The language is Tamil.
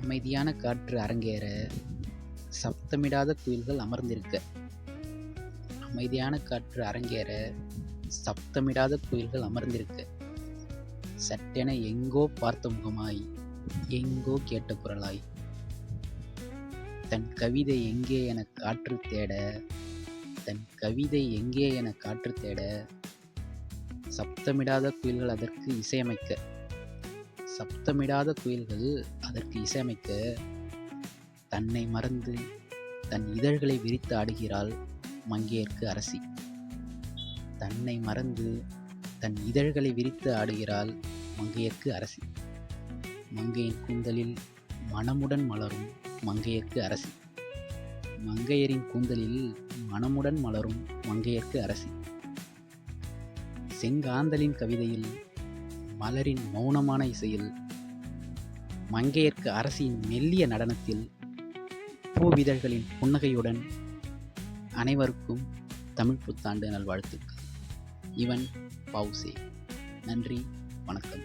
அமைதியான காற்று அரங்கேற சப்தமிடாத குயில்கள் அமர்ந்திருக்க. அமைதியான காற்று அரங்கேற சப்தமிடாத குயில்கள் அமர்ந்திருக்க. சட்டென எங்கோ பார்த்த முகமாய், எங்கோ கேட்ட குரலாய், தன் கவிதை எங்கே என காற்று தேட, தன் கவிதை எங்கே என காற்று தேட, சப்தமிடாத குயில்கள் அதற்கு இசையமைக்க. சப்தமிடாத குயில்கள் அதற்கு இசையமைக்க, தன்னை மறந்து தன் இதழ்களை விரித்து ஆடுகிறாள் மங்கையர்க்கு அரசி. தன்னை மறந்து தன் இதழ்களை விரித்து ஆடுகிறாள் மங்கையர்க்கு அரசி. மங்கையின் கூந்தலில் மனமுடன் மலரும் மங்கையர்க்கு அரசி. மங்கையரின் கூந்தலில் மனமுடன் மலரும் மங்கையர்க்கு அரசி. செங்காந்தலின் கவிதையில், மலரின் மௌனமான இசையில், மங்கையர்க்கு அரசியின் மெல்லிய நடனத்தில், பூவிதழ்களின் புன்னகையுடன் அனைவருக்கும் தமிழ் புத்தாண்டு நல்வாழ்த்துக்கள். இவன் பவுசே. நன்றி, வணக்கம்.